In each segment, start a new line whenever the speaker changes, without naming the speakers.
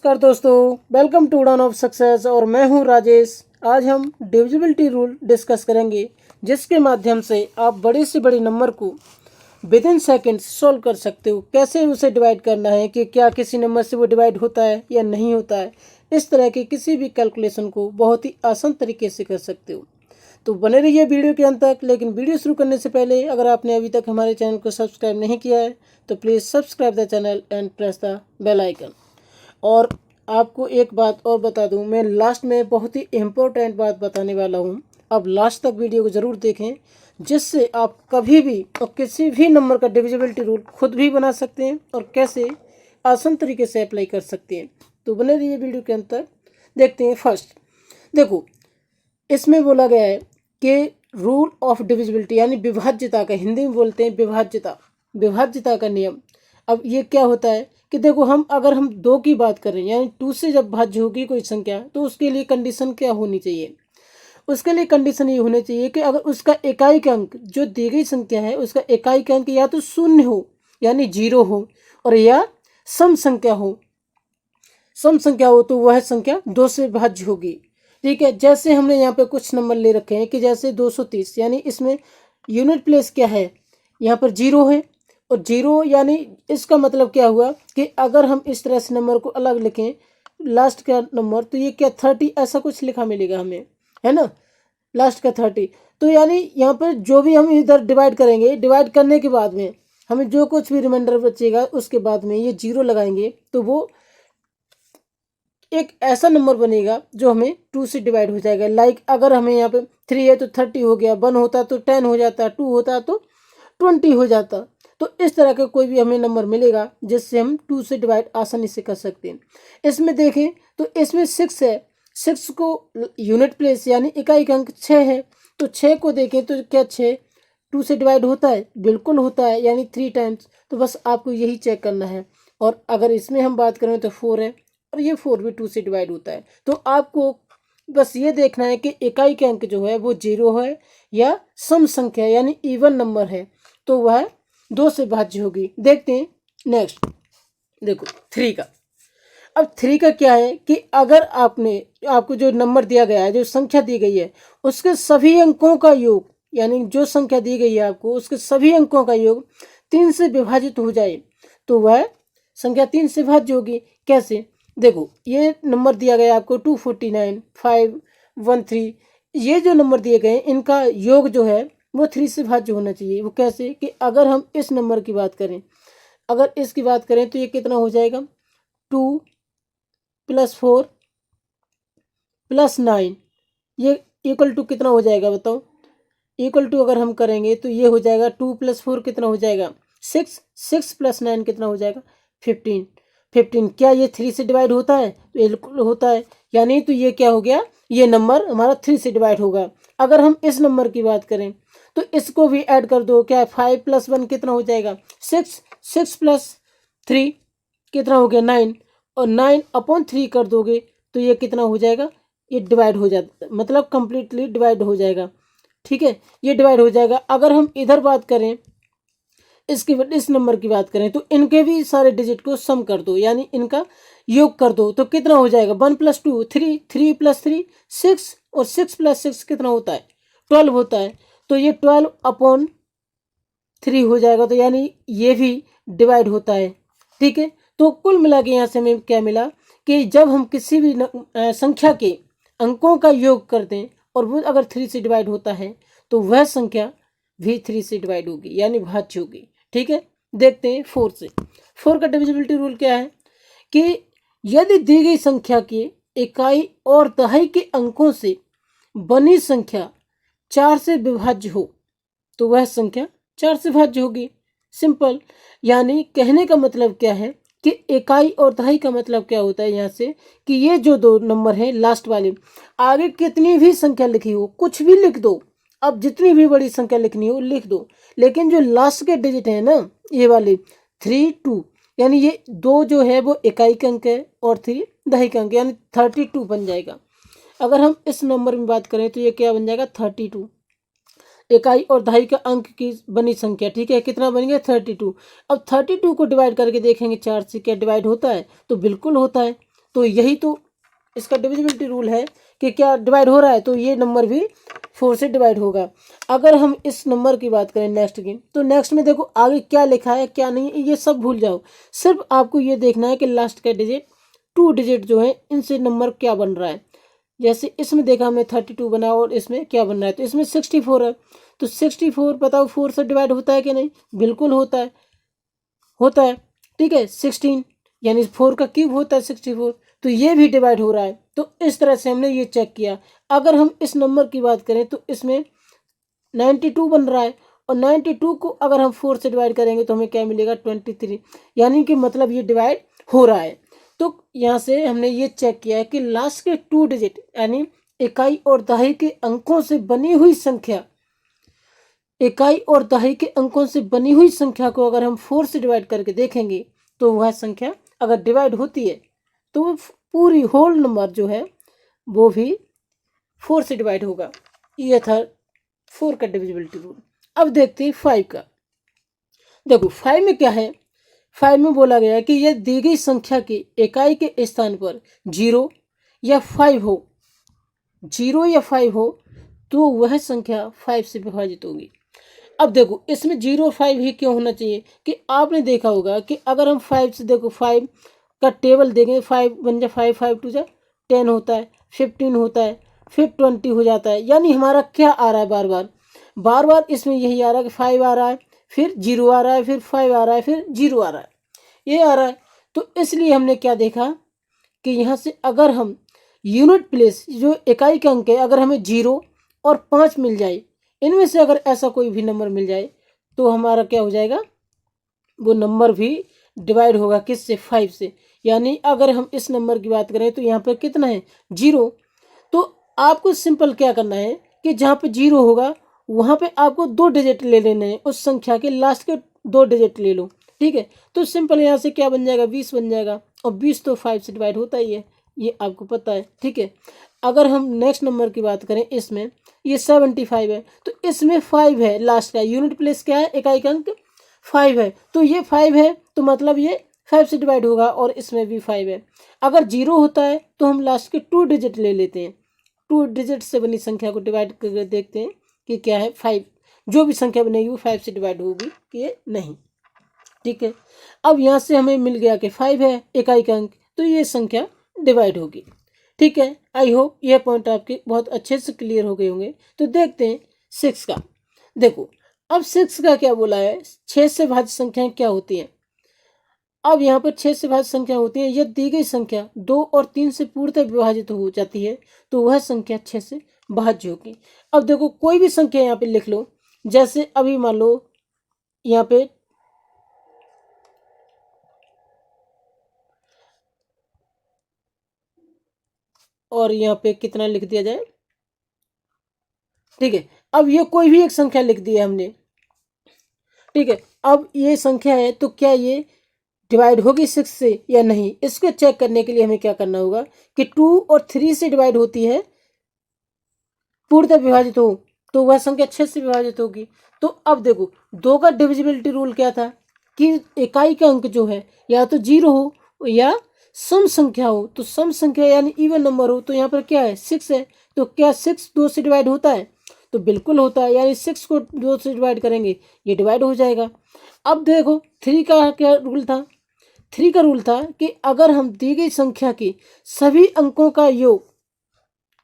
नमस्कार दोस्तों, welcome to उड़ान ऑफ सक्सेस और मैं हूं राजेश। आज हम डिविजिबिलिटी रूल डिस्कस करेंगे, जिसके माध्यम से आप बड़े से बड़े नंबर को विद इन सेकेंड्स सॉल्व कर सकते हो। कैसे उसे डिवाइड करना है कि क्या किसी नंबर से वो डिवाइड होता है या नहीं होता है, इस तरह के किसी भी कैलकुलेशन को बहुत ही आसान तरीके से कर सकते हो। तो बने रहिए वीडियो के अंत तक। लेकिन वीडियो शुरू करने से पहले अगर आपने अभी तक हमारे चैनल को सब्सक्राइब नहीं किया है तो please subscribe the channel and press the bell icon. और आपको एक बात और बता दूं, मैं लास्ट में बहुत ही इम्पोर्टेंट बात बताने वाला हूं। अब लास्ट तक वीडियो को ज़रूर देखें, जिससे आप कभी भी और किसी भी नंबर का डिविजिबिलिटी रूल खुद भी बना सकते हैं और कैसे आसान तरीके से अप्लाई कर सकते हैं। तो बने रहिए वीडियो के अंत तक। देखते हैं। फर्स्ट देखो, इसमें बोला गया है कि रूल ऑफ डिविजिबिलिटी यानी विभाज्यता का, हिंदी में बोलते हैं विभाज्यता का नियम। अब ये क्या होता है कि देखो, अगर हम 2 की बात करें यानी 2 से जब भाज्य होगी कोई संख्या, तो उसके लिए कंडीशन क्या होनी चाहिए? उसके लिए कंडीशन ये होनी चाहिए कि अगर उसका इकाई का अंक, जो दी गई संख्या है उसका इकाई का अंक या तो 0 हो यानी 0 हो, और या सम संख्या हो तो वह संख्या 2 से भाज्य होगी। ठीक है, जैसे हमने यहाँ पे कुछ नंबर ले रखे हैं कि जैसे 230, यानी इसमें यूनिट प्लेस क्या है, यहाँ पर 0 है। और 0 यानी इसका मतलब क्या हुआ कि अगर हम इस तरह से नंबर को अलग लिखें, लास्ट का नंबर, तो ये क्या 30 ऐसा कुछ लिखा मिलेगा हमें, है ना, लास्ट का 30। तो यानी यहाँ पर जो भी हम इधर डिवाइड करेंगे, डिवाइड करने के बाद में हमें जो कुछ भी रिमाइंडर बचेगा उसके बाद में ये 0 लगाएंगे, तो वो एक ऐसा नंबर बनेगा जो हमें 2 से डिवाइड हो जाएगा। लाइक अगर हमें यहाँ पे 3 है तो 30 हो गया, 1 होता तो 10 हो जाता, 2 होता तो 20 हो जाता। तो इस तरह का कोई भी हमें नंबर मिलेगा जिससे हम 2 से डिवाइड आसानी से कर सकते हैं। इसमें देखें तो इसमें 6 है, 6 को यूनिट प्लेस यानी इकाई का अंक 6 है, तो 6 को देखें तो क्या 6 2 से डिवाइड होता है? बिल्कुल होता है, यानी 3 टाइम्स। तो बस आपको यही चेक करना है। और अगर इसमें हम बात करें तो 4 है, और ये 4 भी 2 से डिवाइड होता है। तो आपको बस ये देखना है कि इकाई के अंक जो है वो 0 है या सम संख्या यानी इवन नंबर है, तो वह 2 से भाज्य होगी। देखते हैं नेक्स्ट। देखो 3 का। अब 3 का क्या है कि अगर आपको जो नंबर दिया गया है, जो संख्या दी गई है, उसके सभी अंकों का योग, यानी जो संख्या दी गई है आपको उसके सभी अंकों का योग 3 से विभाजित हो जाए, तो वह संख्या 3 से भाज्य होगी। कैसे? देखो, ये नंबर दिया गया आपको 249, 513, ये जो नंबर दिए गए इनका योग जो है वो 3 से भाज्य होना चाहिए। वो कैसे कि अगर हम इस नंबर की बात करें, अगर इसकी बात करें तो ये कितना हो जाएगा, 2 + 4 + 9, ये इक्वल टू कितना हो जाएगा बताओ? इक्वल टू अगर हम करेंगे तो ये हो जाएगा 2 + 4 कितना हो जाएगा, 6, 6 + 9 कितना हो जाएगा, 15। क्या ये 3 से डिवाइड होता है? बिल्कुल होता है, यानी तो ये क्या हो गया, ये नंबर हमारा 3 से डिवाइड होगा। अगर हम इस नंबर की बात करें तो इसको भी ऐड कर दो, क्या 5 + 1 कितना हो जाएगा, 6, 6 + 3 कितना हो गया, 9, और 9/3 कर दोगे तो ये कितना हो जाएगा, ये डिवाइड हो जाता, मतलब कंप्लीटली डिवाइड हो जाएगा। ठीक है, ये डिवाइड हो जाएगा। अगर हम इधर बात करें, इस नंबर की बात करें, तो इनके भी सारे डिजिट को सम कर दो, यानी इनका योग कर दो, तो कितना हो जाएगा, 1 + 2 3, 3 + 3 6, और 6 + 6 कितना होता है, 12 होता है। तो ये 12/3 हो जाएगा, तो यानी ये भी डिवाइड होता है। ठीक है, तो कुल मिला के यहाँ से हमें क्या मिला कि जब हम किसी भी संख्या के अंकों का योग करते हैं और वो अगर 3 से डिवाइड होता है तो वह संख्या भी 3 से डिवाइड होगी, यानी भाज्य होगी। ठीक है, देखते हैं 4 से। 4 का डिविजिबिलिटी रूल क्या है कि यदि दी गई संख्या के इकाई और दहाई के अंकों से बनी संख्या 4 से विभाज्य हो तो वह संख्या 4 से भाज्य होगी। सिंपल, यानी कहने का मतलब क्या है कि इकाई और दहाई का मतलब क्या होता है यहाँ से कि ये जो 2 नंबर हैं लास्ट वाले, आगे कितनी भी संख्या लिखी हो, कुछ भी लिख दो, अब जितनी भी बड़ी संख्या लिखनी हो लिख दो, लेकिन जो लास्ट के डिजिट है ना, ये वाले 3, 2, यानी ये 2 जो है वो इकाई का अंक है और 3 दहाई का अंक, यानी 32 बन जाएगा। अगर हम इस नंबर में बात करें तो ये क्या बन जाएगा, 32, इकाई और दहाई का अंक की बनी संख्या। ठीक है, कितना बन गया, 32। अब 32 को डिवाइड करके देखेंगे 4 से, क्या डिवाइड होता है? तो बिल्कुल होता है। तो यही तो इसका डिविजिबिलिटी रूल है कि क्या डिवाइड हो रहा है, तो ये नंबर भी 4 से डिवाइड होगा। अगर हम इस नंबर की बात करें नेक्स्ट की, तो नेक्स्ट में देखो आगे क्या लिखा है क्या नहीं, ये सब भूल जाओ। सिर्फ आपको ये देखना है कि लास्ट का डिजिट 2 डिजिट जो है इनसे नंबर क्या बन रहा है। जैसे इसमें देखा हमने 32 बना और इसमें क्या बन रहा है, तो इसमें 64 है। तो 64 बताओ 4 से डिवाइड होता है कि नहीं, बिल्कुल होता है, होता है। ठीक है, 16 यानी 4 का क्यूब होता है 64, तो ये भी डिवाइड हो रहा है। तो इस तरह से हमने ये चेक किया। अगर हम इस नंबर की बात करें तो इसमें 92 बन रहा है, और 92 को अगर हम 4 से डिवाइड करेंगे तो हमें क्या मिलेगा 23, यानी कि मतलब ये डिवाइड हो रहा है। तो यहाँ से हमने ये चेक किया है कि लास्ट के 2 डिजिट यानी इकाई और दहाई के अंकों से बनी हुई संख्या, इकाई और दहाई के अंकों से बनी हुई संख्या को अगर हम 4 से डिवाइड करके देखेंगे तो वह संख्या अगर डिवाइड होती है तो वो पूरी होल नंबर जो है वो भी 4 से डिवाइड होगा। ये था 4 का डिविजिबिलिटी रूल। अब देखते हैं 5 का। देखो 5 में क्या है, 5 में बोला गया है कि यह दी गई संख्या की इकाई के स्थान पर 0 या 5 हो, 0 या 5 हो तो वह संख्या 5 से विभाजित होगी। अब देखो इसमें 0 और 5 ही क्यों होना चाहिए, कि आपने देखा होगा कि अगर हम 5 से देखो 5 का टेबल देखें, 5 बन जा 5, 5 टू जा 10 होता है, 15 होता है, फिर 20 हो जाता है। यानी हमारा क्या आ रहा है, बार बार इसमें यही आ रहा है कि 5 आ रहा है, फिर 0 आ रहा है, फिर 5 आ रहा है, फिर 0 आ रहा है, ये आ रहा है। तो इसलिए हमने क्या देखा कि यहाँ से अगर हम यूनिट प्लेस जो इकाई के अंक है, अगर हमें 0 और 5 मिल जाए, इनमें से अगर ऐसा कोई भी नंबर मिल जाए तो हमारा क्या हो जाएगा, वो नंबर भी डिवाइड होगा किससे, 5 से। यानी अगर हम इस नंबर की बात करें तो यहाँ पर कितना है 0, तो आपको सिंपल क्या करना है कि जहाँ पे 0 होगा वहाँ पे आपको 2 डिजिट ले लेने हैं, उस संख्या के लास्ट के 2 डिजिट ले लो। ठीक है, तो सिंपल यहाँ से क्या बन जाएगा 20 बन जाएगा, और 20 तो 5 से डिवाइड होता ही है, ये आपको पता है। ठीक है, अगर हम नेक्स्ट नंबर की बात करें, इसमें ये 75 है, तो इसमें 5 है लास्ट का, यूनिट प्लेस क्या है, इकाई का अंक 5 है, तो ये 5 है तो मतलब ये 5 से डिवाइड होगा, और इसमें भी 5 है। अगर 0 होता है तो हम लास्ट के 2 डिजिट ले लेते हैं, 2 डिजिट से बनी संख्या को डिवाइड करके देखते हैं कि क्या है 5, जो भी संख्या बनेगी वो 5 से डिवाइड होगी कि ये नहीं। ठीक है, अब यहाँ से हमें मिल गया कि 5 है इकाई का अंक, तो ये संख्या डिवाइड होगी। ठीक है, आई होप यह पॉइंट आपके बहुत अच्छे से क्लियर हो गए होंगे। तो देखते हैं 6 का। देखो अब 6 का क्या बोला है, 6 से भाज्य संख्याएं क्या होती हैं। अब यहाँ पर 6 से भाज्य संख्या होती है, यदि दी गई संख्या 2 और 3 से पूर्णतः विभाजित हो जाती है तो वह संख्या 6 से भाज्य होगी। अब देखो कोई भी संख्या यहाँ पे लिख लो, जैसे अभी मान लो यहाँ पे और यहाँ पे कितना लिख दिया जाए। ठीक है, अब ये कोई भी एक संख्या लिख दी है हमने। ठीक है, अब ये संख्या है तो क्या ये डिवाइड होगी 6 से या नहीं, इसको चेक करने के लिए हमें क्या करना होगा कि 2 और 3 से डिवाइड होती है, पूर्णतः विभाजित हो, तो वह संख्या 6 से विभाजित होगी। तो अब देखो 2 का डिविजिबिलिटी रूल क्या था कि इकाई का अंक जो है या तो 0 हो या सम संख्या हो, तो सम संख्या यानी इवन नंबर हो, तो यहाँ पर क्या है 6 है, तो क्या 6 2 से डिवाइड होता है, तो बिल्कुल होता है, यानी 6 को 2 से डिवाइड करेंगे ये डिवाइड हो जाएगा। अब देखो 3 का क्या रूल था, 3 का रूल था कि अगर हम दी गई संख्या की सभी अंकों का योग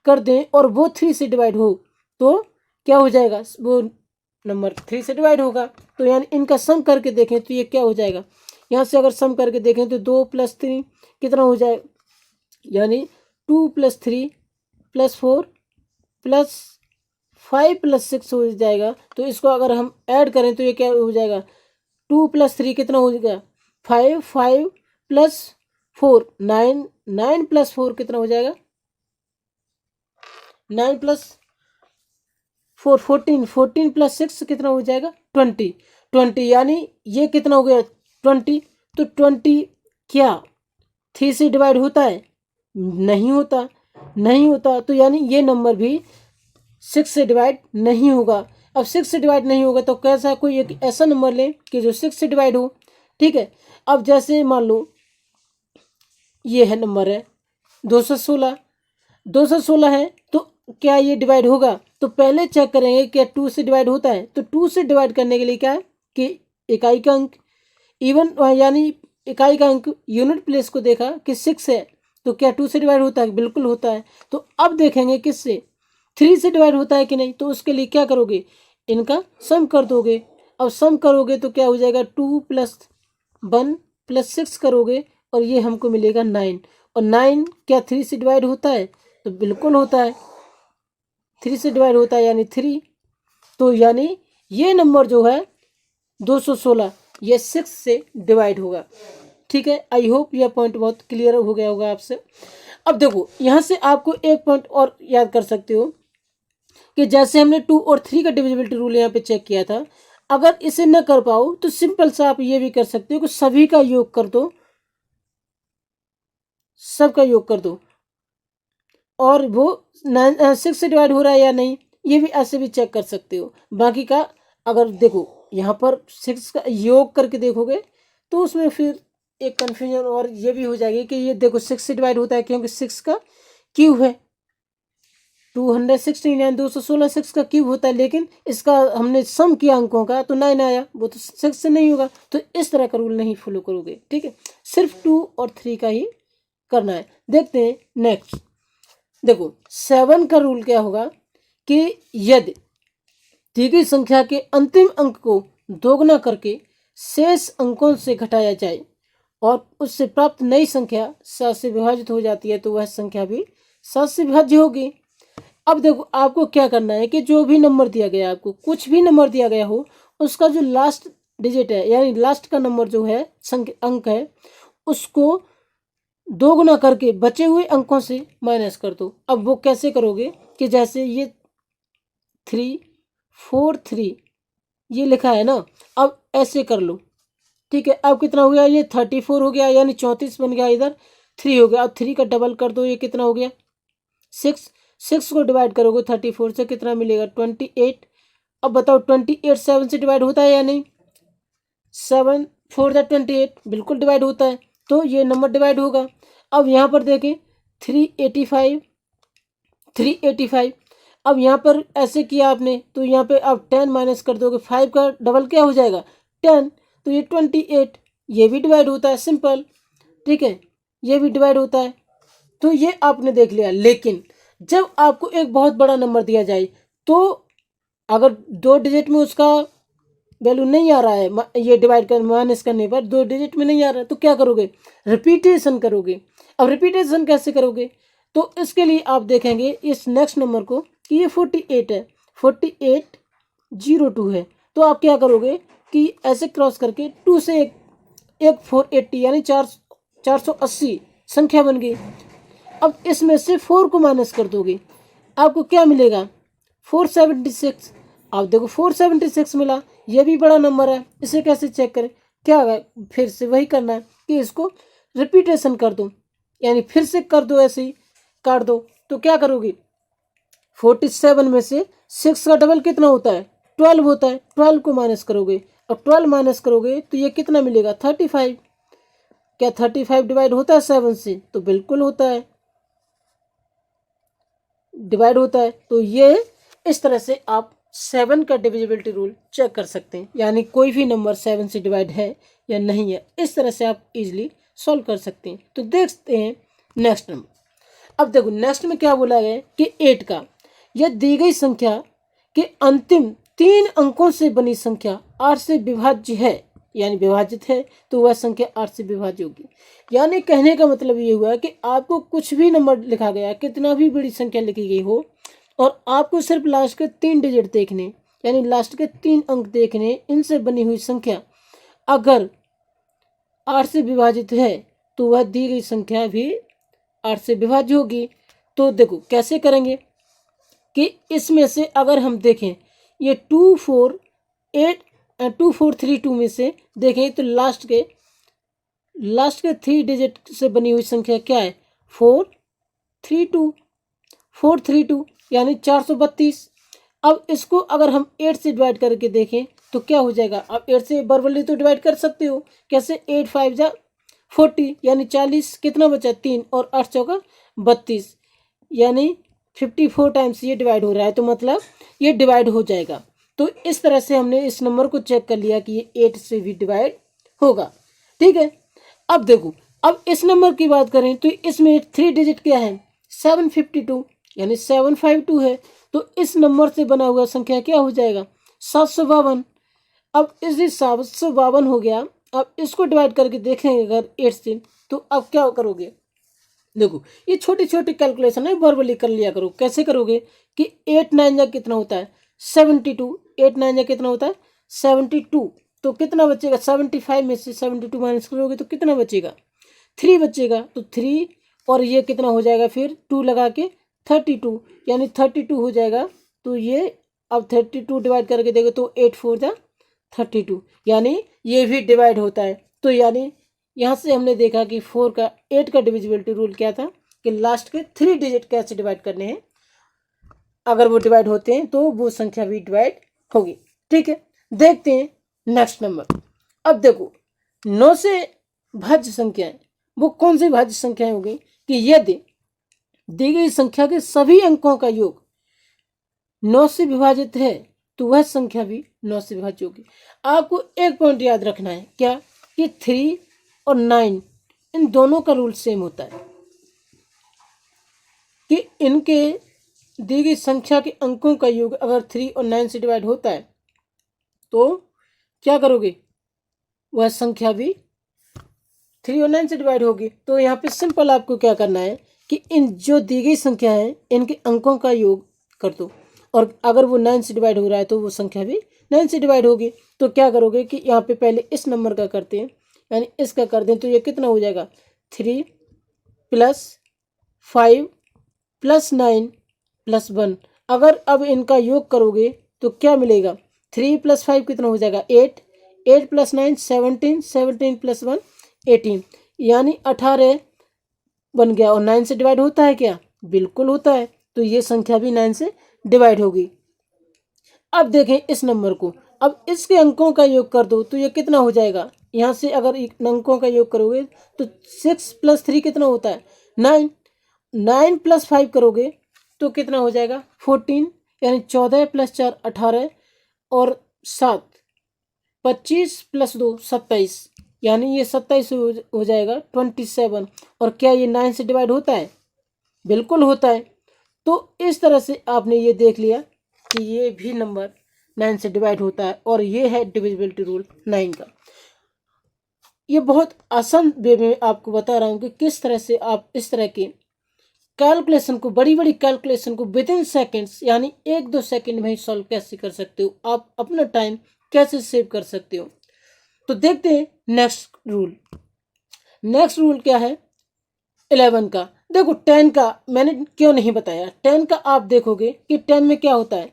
कर दें और वो 3 से डिवाइड हो तो क्या हो जाएगा, वो नंबर 3 से डिवाइड होगा। तो यानी इनका सम करके देखें तो ये क्या हो जाएगा, यहाँ से अगर सम करके देखें तो 2 + 3 कितना हो जाएगा, यानी 2 + 3 + 4 + 5 + 6 हो जाएगा। तो इसको अगर हम ऐड करें तो ये क्या हो जाएगा, 2 + 3 कितना हो जाएगा 5, 5 + 4 9, 9 + 4 कितना हो जाएगा 9 + 4 14, 14 + 6 कितना हो जाएगा 20, 20 यानी ये कितना हो गया 20। तो 20 क्या 3 से डिवाइड होता है, नहीं होता, नहीं होता, तो यानी ये नंबर भी 6 से डिवाइड नहीं होगा। अब 6 से डिवाइड नहीं होगा तो कैसा, कोई एक ऐसा नंबर लें कि जो 6 से डिवाइड हो। ठीक है, अब जैसे मान लो ये है नंबर है 216, 216 है तो क्या ये डिवाइड होगा? तो पहले चेक करेंगे क्या 2 से डिवाइड होता है। तो 2 से डिवाइड करने के लिए क्या है कि इकाई का अंक इवन यानी इकाई का अंक यूनिट प्लेस को देखा कि 6 है तो क्या 2 से डिवाइड होता है? बिल्कुल होता है। तो अब देखेंगे किससे 3 से डिवाइड होता है कि नहीं। तो उसके लिए क्या करोगे, इनका सम कर दोगे। अब सम करोगे तो क्या हो जाएगा 2 + 1 + 6 करोगे और ये हमको मिलेगा 9। और 9 क्या 3 से डिवाइड होता है? तो बिल्कुल होता है, 3 से डिवाइड होता है यानी 3। तो यानी ये नंबर जो है 216 ये 6 से डिवाइड होगा। ठीक है, आई होप यह पॉइंट बहुत क्लियर हो गया होगा आपसे। अब देखो यहाँ से आपको एक पॉइंट और याद कर सकते हो कि जैसे हमने 2 और 3 का डिविजिबिलिटी रूल यहाँ पे चेक किया था, अगर इसे न कर पाओ तो सिंपल सा आप ये भी कर सकते हो कि सभी का योग कर दो, सबका योग कर दो और वो 6 से डिवाइड हो रहा है या नहीं ये भी ऐसे भी चेक कर सकते हो। बाकी का अगर देखो यहाँ पर 6 का योग करके देखोगे तो उसमें फिर एक कन्फ्यूजन और ये भी हो जाएगी कि ये देखो 6 से डिवाइड होता है क्योंकि 6 का क्यूब है, 216 यानी 216 6 का क्यूब होता है। लेकिन इसका हमने सम किया अंकों का तो 9 आया, वो तो 6 से नहीं होगा। तो इस तरह का रूल नहीं फॉलो करोगे। ठीक है, सिर्फ 2 और 3 का ही करना है। देखते हैं नेक्स्ट। देखो 7 का रूल क्या होगा कि यदि दी गई संख्या के अंतिम अंक को दोगुना करके शेष अंकों से घटाया जाए और उससे प्राप्त नई संख्या 7 से विभाजित हो जाती है तो वह संख्या भी 7 से विभाज्य होगी। अब देखो आपको क्या करना है कि जो भी नंबर दिया गया है, आपको कुछ भी नंबर दिया गया हो उसका जो लास्ट डिजिट है यानी लास्ट का नंबर जो है अंक है उसको दोगुना करके बचे हुए अंकों से माइनस कर दो। अब वो कैसे करोगे कि जैसे ये 343 ये लिखा है ना, अब ऐसे कर लो। ठीक है, अब कितना हो गया, ये 34 हो गया यानी 34 बन गया, इधर 3 हो गया। अब 3 का डबल कर दो, ये कितना हो गया 6। 6 को डिवाइड करोगे 34 से कितना मिलेगा 28। अब बताओ 28 7 से डिवाइड होता है या नहीं? 7 4 28 बिल्कुल डिवाइड होता है तो ये नंबर डिवाइड होगा। अब यहाँ पर देखें 385 अब यहाँ पर ऐसे किया आपने तो यहाँ पे अब 10 माइनस कर दोगे, 5 का डबल क्या हो जाएगा 10 तो ये 28 ये भी डिवाइड होता है सिंपल। ठीक है, ये भी डिवाइड होता है तो ये आपने देख लिया। लेकिन जब आपको एक बहुत बड़ा नंबर दिया जाए तो अगर 2 डिजिट में उसका वैल्यू नहीं आ रहा है, ये डिवाइड कर माइनस करने पर 2 डिजिट में नहीं आ रहा है तो क्या करोगे, रिपीटेशन करोगे। अब रिपीटेशन कैसे करोगे? तो इसके लिए आप देखेंगे इस नेक्स्ट नंबर को कि ये 48 है, 4802 है। तो आप क्या करोगे कि ऐसे क्रॉस करके 2 से एक 480 यानी 480 संख्या बन गई। अब इसमें से 4 को माइनस कर दोगे, आपको क्या मिलेगा 476। अब देखो 476 मिला, ये भी बड़ा नंबर है। इसे कैसे चेक करें? क्या होगा, फिर से वही करना है कि इसको रिपीटेशन कर दो यानी फिर से कर दो, ऐसे ही काट दो। तो क्या करोगे 47 में से 6 का डबल कितना होता है 12 होता है, 12 को माइनस करोगे। अब 12 माइनस करोगे तो ये कितना मिलेगा 35। क्या 35 डिवाइड होता है 7 से? तो बिल्कुल होता है, डिवाइड होता है। तो ये इस तरह से आप 7 का डिविजिबिलिटी रूल चेक कर सकते हैं, यानी कोई भी नंबर 7 से डिवाइड है या नहीं है, इस तरह से आप इजीली सॉल्व कर सकते हैं। तो देखते हैं नेक्स्ट नंबर। अब देखो नेक्स्ट में क्या बोला गया कि 8 का यह दी गई संख्या के अंतिम 3 अंकों से बनी संख्या 8 से विभाज्य है यानी विभाजित है तो वह संख्या 8 से विभाज्य होगी। यानी कहने का मतलब ये हुआ कि आपको कुछ भी नंबर लिखा गया, कितना भी बड़ी संख्या लिखी गई हो और आपको सिर्फ लास्ट के 3 डिजिट देखने यानी लास्ट के 3 अंक देखने, इनसे बनी हुई संख्या अगर 8 से विभाजित है तो वह दी गई संख्या भी 8 से विभाज्य होगी। तो देखो कैसे करेंगे कि इसमें से अगर हम देखें ये 2432 में से देखें तो लास्ट के 3 डिजिट से बनी हुई संख्या क्या है 432 यानी 432। अब इसको अगर हम 8 से डिवाइड करके देखें तो क्या हो जाएगा। अब 8 से बर्बरली तो डिवाइड कर सकते हो, कैसे 8 5 जा 40 यानी 40, कितना बचा 3 और 8 चौका 32, यानी 54 टाइम्स ये डिवाइड हो रहा है, तो मतलब ये डिवाइड हो जाएगा। तो इस तरह से हमने इस नंबर को चेक कर लिया कि ये 8 से भी डिवाइड होगा। ठीक है, अब देखो, अब इस नंबर की बात करें तो इसमें 3 डिजिट क्या है, 752, यानी 752 है। तो इस नंबर से बना हुआ संख्या क्या हो जाएगा, 752। अब इस 752 हो गया। अब इसको डिवाइड करके देखेंगे अगर 8 से, तो अब क्या करोगे, देखो ये छोटी छोटी कैलकुलेशन है, वर्बली कर लिया करो। कैसे करोगे कि 8 9 जा कितना होता है, 72, 8 9 जा कितना होता है, 72। तो कितना बचेगा, 75 में से 72 माइनस करोगे तो कितना बचेगा, 3 बचेगा। तो 3 और ये कितना हो जाएगा, फिर 2 लगा के 32, यानी 32 हो जाएगा। तो ये अब 32 डिवाइड करके देखो तो 8 4 जा 32, यानी ये भी डिवाइड होता है। तो यानी यहाँ से हमने देखा कि 8 का डिविजिबिलिटी रूल क्या था, कि लास्ट के 3 डिजिट कैसे डिवाइड करने हैं, अगर वो डिवाइड होते हैं तो वो संख्या भी डिवाइड होगी। ठीक है, देखते हैं नेक्स्ट नंबर। अब देखो 9 से भाज्य संख्याएं, वो कौन सी भाज्य संख्याएं होगी कि यदि दी गई संख्या के सभी अंकों का योग 9 से विभाजित है तो वह संख्या भी 9 से विभाज्य होगी। आपको एक पॉइंट याद रखना है, क्या कि 3 और 9 इन दोनों का रूल सेम होता है कि इनके दी गई संख्या के अंकों का योग अगर 3 और 9 से डिवाइड होता है तो क्या करोगे, वह संख्या भी 3 और 9 से डिवाइड होगी। तो यहाँ पे सिंपल आपको क्या करना है कि इन जो दी गई संख्या है इनके अंकों का योग कर दो, और अगर वो 9 से डिवाइड हो रहा है तो वो संख्या भी 9 से डिवाइड होगी। तो क्या करोगे कि यहाँ पे पहले इस नंबर का करते हैं, यानी इसका कर दें तो ये कितना हो जाएगा, 3 + 5 + 9 + 1। अगर अब इनका योग करोगे तो क्या मिलेगा, 3 + 5 कितना हो जाएगा, 8, 8 + 9 17, 17 + 1 18, यानी 18 बन गया। और 9 से डिवाइड होता है क्या, बिल्कुल होता है। तो ये संख्या भी 9 से डिवाइड होगी। अब देखें इस नंबर को, अब इसके अंकों का योग कर दो तो ये कितना हो जाएगा, यहाँ से अगर अंकों का योग करोगे तो 6 + 3 कितना होता है, 9, 9 + 5 करोगे तो कितना हो जाएगा, 14, यानी 14 + 4 18 और 7 25 + 2 27, यानी ये 27 हो जाएगा 27। और क्या ये 9 से डिवाइड होता है, बिल्कुल होता है। तो इस तरह से आपने ये देख लिया कि ये भी नंबर 9 से डिवाइड होता है, और ये है डिविजिबिलिटी रूल 9 का। ये बहुत आसान वे में आपको बता रहा हूँ कि किस तरह से आप इस तरह के कैलकुलेशन को, बड़ी बड़ी कैलकुलेशन को विद इन सेकेंड्स, यानी 1-2 सेकेंड में ही सॉल्व कैसे कर सकते हो, आप अपना टाइम कैसे सेव कर सकते हो। तो देखते हैं नेक्स्ट रूल। नेक्स्ट रूल क्या है, 11 का। देखो 10 का मैंने क्यों नहीं बताया, 10 का आप देखोगे कि 10 में क्या होता है,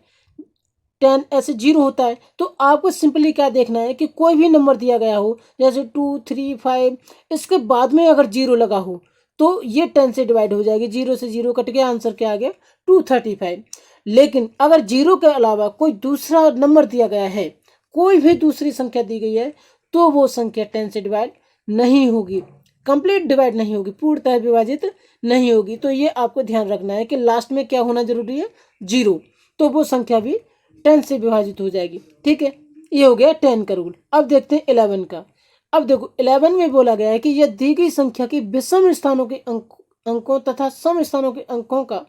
10 ऐसे 0 होता है। तो आपको सिंपली क्या देखना है कि कोई भी नंबर दिया गया हो, जैसे 2 3 5, इसके बाद में अगर 0 लगा हो तो ये 10 से डिवाइड हो जाएगी। 0 से 0 कट गया, आंसर क्या आ गया, 235। लेकिन अगर 0 के अलावा कोई दूसरा नंबर दिया गया है, कोई भी दूसरी संख्या दी गई है, तो वो संख्या 10 से डिवाइड नहीं होगी, कंप्लीट डिवाइड नहीं होगी, पूर्णतः विभाजित नहीं होगी। तो ये आपको ध्यान रखना है कि लास्ट में क्या होना जरूरी है, 0, तो वो संख्या भी 10 से विभाजित हो जाएगी। ठीक है, ये हो गया 10 का रूल। अब देखते हैं 11 का। अब देखो 11 में बोला गया है कि यह दी गई संख्या की विषम स्थानों के अंकों तथा सम स्थानों के अंकों का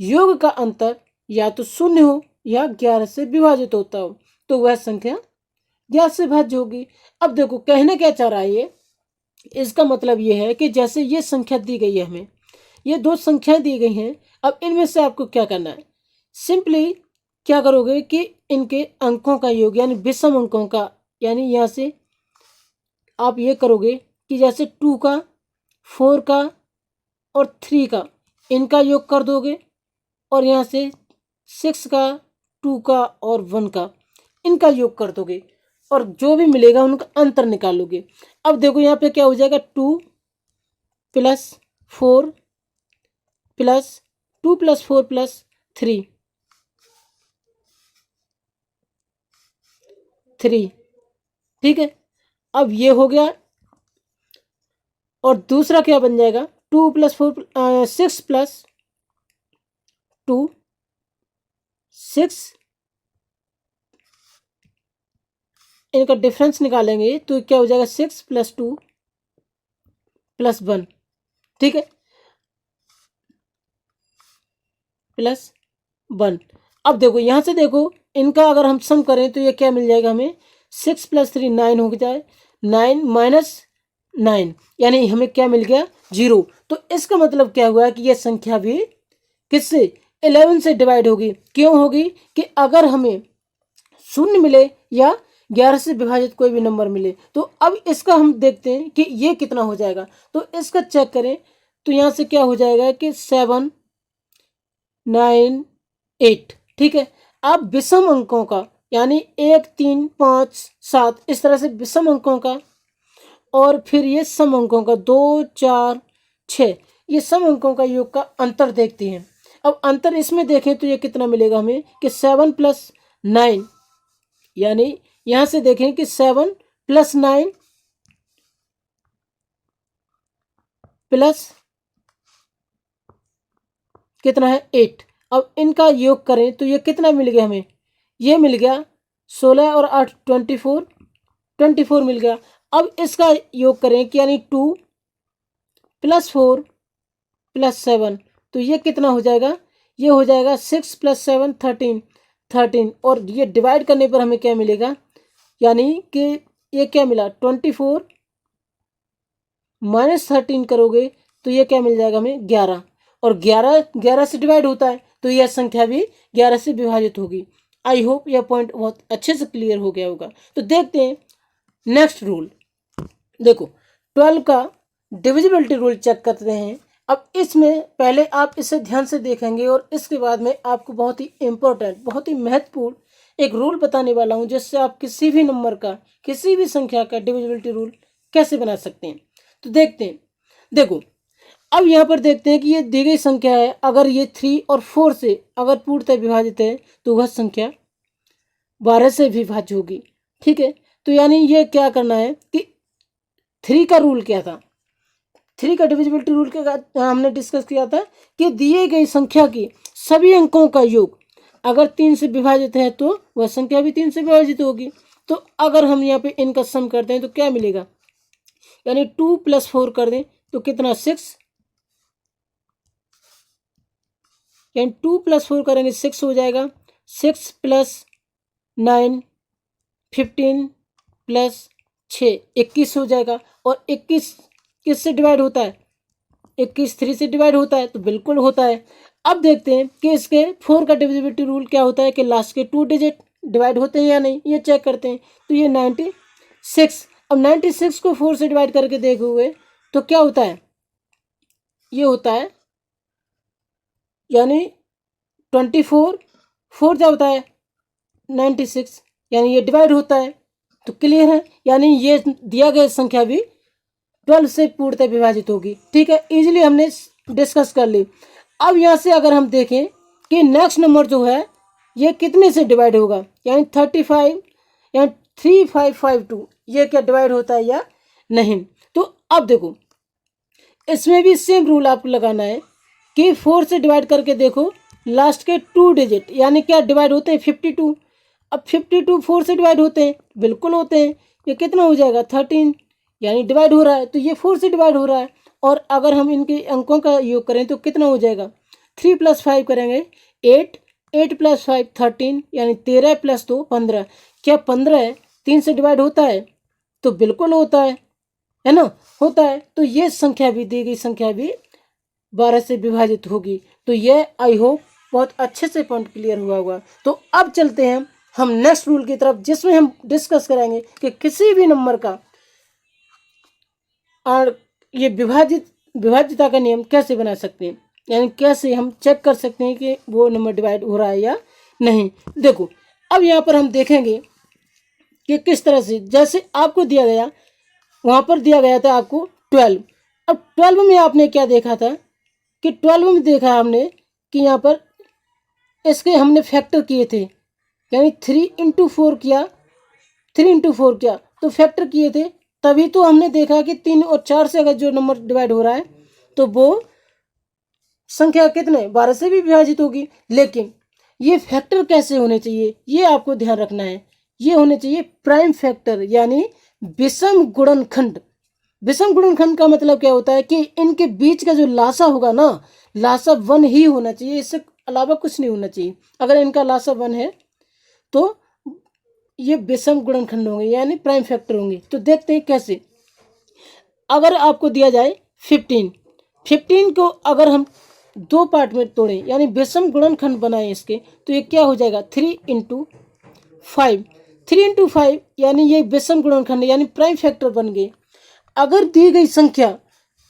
योग का अंतर या तो 0 हो या 11 से विभाजित होता हो, तो वह संख्या 11 से भाज्य होगी। अब देखो कहने क्या चाह रहा है ये, इसका मतलब ये है कि जैसे ये संख्या दी गई है, हमें ये 2 संख्याएं दी गई हैं। अब इनमें से आपको क्या करना है, सिंपली क्या करोगे कि इनके अंकों का योग, यानी विषम अंकों का, यानी यहाँ से आप ये करोगे कि जैसे 2 का, 4 का और 3 का, इनका योग कर दोगे, और यहाँ से 6 का, 2 का और 1 का, इनका योग कर दोगे, और जो भी मिलेगा उनका अंतर निकालोगे। अब देखो यहाँ पे क्या हो जाएगा, 2 + 4 + 2 + 4 + 3, ठीक है। अब ये हो गया, और दूसरा क्या बन जाएगा, 2 + 4 6 + 2 6, इनका डिफरेंस निकालेंगे तो क्या हो जाएगा 6 + 2 + 1, ठीक है, +1। अब देखो यहाँ से देखो इनका अगर हम सम करें तो ये क्या मिल जाएगा हमें, 6 + 3 9 हो जाए, 9 - 9 यानी हमें क्या मिल गया 0। तो इसका मतलब क्या हुआ कि ये संख्या भी किससे 11 से डिवाइड होगी। क्यों होगी कि अगर हमें 0 मिले या 11 से विभाजित कोई भी नंबर मिले। तो अब इसका हम देखते हैं कि ये कितना हो जाएगा। तो इसका चेक करें तो यहाँ से क्या हो जाएगा कि 7 9 8, ठीक है। अब विषम अंकों का यानी 1 3 5 7 इस तरह से विषम अंकों का, और फिर ये सम अंकों का 2 4 6, ये सम अंकों का योग का अंतर देखते हैं। अब अंतर इसमें देखें तो ये कितना मिलेगा हमें कि 7 + 9, यानी यहां से देखें कि 7 + 9 प्लस कितना है 8। अब इनका योग करें तो ये कितना मिल गया हमें, ये मिल गया 16 और 8 24 मिल गया। अब इसका योग करें कि यानी 2 + 4 + 7, तो ये कितना हो जाएगा, ये हो जाएगा 6 + 7 13, और ये डिवाइड करने पर हमें क्या मिलेगा, यानी कि ये क्या मिला 24 - 13 करोगे तो ये क्या मिल जाएगा हमें 11, और 11 से डिवाइड होता है तो यह संख्या भी 11 से विभाजित होगी। आई होप यह पॉइंट बहुत अच्छे से क्लियर हो गया होगा। तो देखते हैं नेक्स्ट रूल। देखो 12 का डिविजिबिलिटी रूल चेक करते हैं। अब इसमें पहले आप इसे ध्यान से देखेंगे और इसके बाद में आपको बहुत ही इम्पोर्टेंट, बहुत ही महत्वपूर्ण एक रूल बताने वाला हूं, जिससे आप किसी भी नंबर का, किसी भी संख्या का डिविजिबिलिटी रूल कैसे बना सकते हैं। तो देखते हैं। देखो अब यहाँ पर देखते हैं कि ये दी गई संख्या है, अगर ये 3 और 4 से अगर पूर्णतः विभाजित है तो वह संख्या 12 से विभाज्य होगी, ठीक है। तो यानी ये क्या करना है कि 3 का रूल क्या था, 3 का डिविजिबिलिटी रूल के हमने डिस्कस किया था कि दिए गई संख्या की सभी अंकों का योग अगर 3 से विभाजित है तो वह संख्या भी 3 से विभाजित होगी। तो अगर हम यहाँ पे इनका सम करते हैं तो क्या मिलेगा, यानी 2 + 4 कर दें तो कितना 6, यानी 2 + 4 करेंगे 6 हो जाएगा। 6 + 9 15 + 6 21 हो जाएगा। और 21 किससे डिवाइड होता है, 21 3 से डिवाइड होता है, तो बिल्कुल होता है। अब देखते हैं कि इसके 4 का डिविजिबिलिटी रूल क्या होता है कि लास्ट के 2 डिजिट डिवाइड होते हैं या नहीं, ये चेक करते हैं। तो ये 96। अब 96 को 4 से डिवाइड करके देखे हुए तो क्या होता है, ये होता है यानी 24 4 क्या होता है 96, यानी ये डिवाइड होता है। तो क्लियर है, यानी ये दिया गया संख्या भी 12 से पूर्णतः विभाजित होगी, ठीक है। इजीली हमने डिस्कस कर ली। अब यहाँ से अगर हम देखें कि नेक्स्ट नंबर जो है ये कितने से डिवाइड होगा, यानी 35 यानी 3552, ये क्या डिवाइड होता है या नहीं। तो अब देखो इसमें भी सेम रूल आपको लगाना है कि 4 से डिवाइड करके देखो लास्ट के 2 डिजिट यानी क्या डिवाइड होते हैं 52। अब 52 4 से डिवाइड होते हैं, बिल्कुल होते हैं। ये कितना हो जाएगा 13, यानी डिवाइड हो रहा है, तो ये 4 से डिवाइड हो रहा है। और अगर हम इनके अंकों का योग करें तो कितना हो जाएगा 3 + 5 करेंगे 8 8 + 5 13, यानी 13 + 2 15। क्या 15 3 से डिवाइड होता है, तो बिल्कुल होता है ना, होता है। तो ये संख्या भी, दी गई संख्या भी 12 से विभाजित होगी। तो ये आई होप बहुत अच्छे से पॉइंट क्लियर हुआ होगा। तो अब चलते हैं हम नेक्स्ट रूल की तरफ, जिसमें हम डिस्कस करेंगे कि किसी भी नंबर का और ये विभाज्यता का नियम कैसे बना सकते हैं, यानी कैसे हम चेक कर सकते हैं कि वो नंबर डिवाइड हो रहा है या नहीं। देखो अब यहाँ पर हम देखेंगे कि किस तरह से, जैसे आपको दिया गया, वहाँ पर दिया गया था आपको 12। अब 12 में आपने क्या देखा था कि 12 में देखा हमने कि यहाँ पर इसके हमने फैक्टर किए थे, यानी 3 × 4 किया, 3 × 4 किया तो फैक्टर किए थे, तभी तो हमने देखा कि 3 और 4 से अगर जो नंबर डिवाइड हो रहा है तो वो संख्या कितने 12 से भी विभाजित होगी। लेकिन ये फैक्टर कैसे होने चाहिए, ये आपको ध्यान रखना है। ये होने चाहिए प्राइम फैक्टर यानी विषम गुणनखंड। विषम गुणनखंड का मतलब क्या होता है कि इनके बीच का जो लासा होगा ना, लासा 1 ही होना चाहिए, इससे अलावा कुछ नहीं होना चाहिए। अगर इनका लासा 1 है तो ये विषम गुणनखंड होंगे यानी प्राइम फैक्टर होंगे। तो देखते हैं कैसे। अगर आपको दिया जाए 15 को अगर हम 2 पार्ट में तोड़ें यानी विषम गुणनखंड बनाएं इसके, तो ये क्या हो जाएगा 3 × 5। 3 × 5 यानी ये विषम गुणनखंड यानी प्राइम फैक्टर बन गए। अगर दी गई संख्या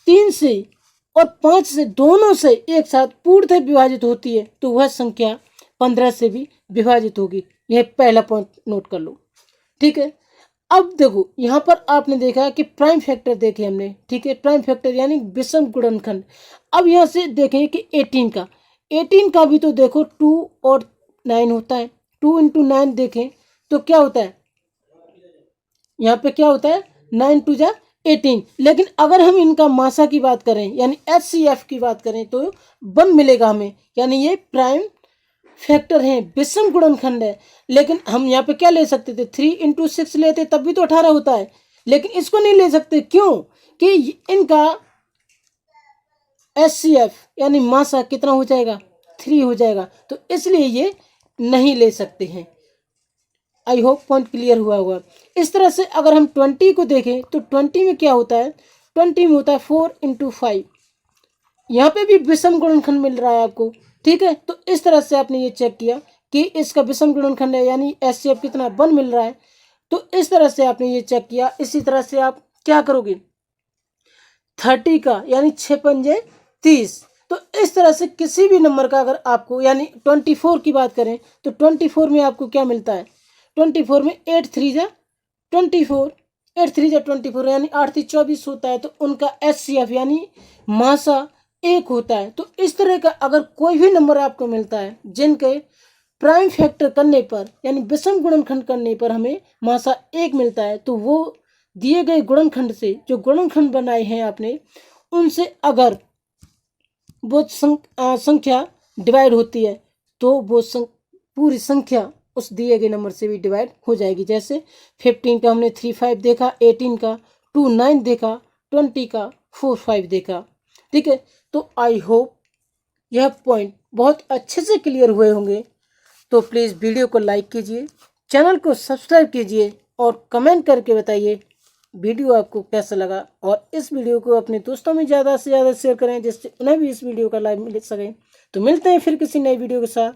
3 से और 5 से दोनों से एक साथ पूर्णतः विभाजित होती है तो वह संख्या 15 से भी विभाजित होगी। यह पहला पॉइंट नोट कर लो, ठीक है। अब देखो यहाँ पर आपने देखा कि प्राइम फैक्टर देखे हमने, ठीक है, प्राइम फैक्टर यानी विषम गुणनखंड। अब यहाँ से देखें कि 18 का भी तो देखो 2 और 9 होता है। 2 × 9 देखें तो क्या होता है, यहाँ पे क्या होता है 9 × 2 = 18। लेकिन अगर हम इनका मासा की बात करें यानी HCF की बात करें तो 1 मिलेगा हमें, यानी ये प्राइम फैक्टर हैं, विषम गुणनखंड है। लेकिन हम यहाँ पे क्या ले सकते थे 3 × 6 लेते तब भी तो 18 होता है, लेकिन इसको नहीं ले सकते। क्यों कि इनका HCF यानी मासा कितना हो जाएगा 3 हो जाएगा, तो इसलिए ये नहीं ले सकते हैं। आई होप पॉइंट क्लियर हुआ होगा। इस तरह से अगर हम 20 को देखें तो 20 में क्या होता है, 20 में होता है 4 × 5। यहाँ पे भी विषम गुणनखंड मिल रहा है आपको, ठीक है। तो इस तरह से आपने ये चेक किया कि इसका विषम गुणनखंड है यानी HCF कितना 1 मिल रहा है। तो इस तरह से आपने ये चेक किया। इसी तरह से आप क्या करोगे 30 का यानी 6 × 5 = 30। तो इस तरह से किसी भी नंबर का अगर आपको यानी 24 की बात करें तो 24 में आपको क्या मिलता है, 24 में 8 × 3 = 24, 8 × 3 = 24 यानी 8 × 3 = 24 होता है। तो उनका HCF यानी मासा 1 होता है। तो इस तरह का अगर कोई भी नंबर आपको मिलता है जिनके प्राइम फैक्टर करने पर यानी विषम गुणनखंड करने पर हमें मासा 1 मिलता है, तो वो दिए गए गुणनखंड से जो गुणनखंड बनाए हैं आपने उनसे अगर वो संख्या डिवाइड होती है तो वो पूरी संख्या उस दिए गए नंबर से भी डिवाइड हो जाएगी। जैसे 15 का हमने 3 5 देखा, 18 का 2 9 देखा, 20 का 4 5 देखा, ठीक है। तो आई होप यह पॉइंट बहुत अच्छे से क्लियर हुए होंगे। तो प्लीज़ वीडियो को लाइक कीजिए, चैनल को सब्सक्राइब कीजिए और कमेंट करके बताइए वीडियो आपको कैसा लगा। और इस वीडियो को अपने दोस्तों में ज़्यादा से ज़्यादा शेयर करें जिससे उन्हें भी इस वीडियो का लाभ मिल सके। तो मिलते हैं फिर किसी नई वीडियो के साथ।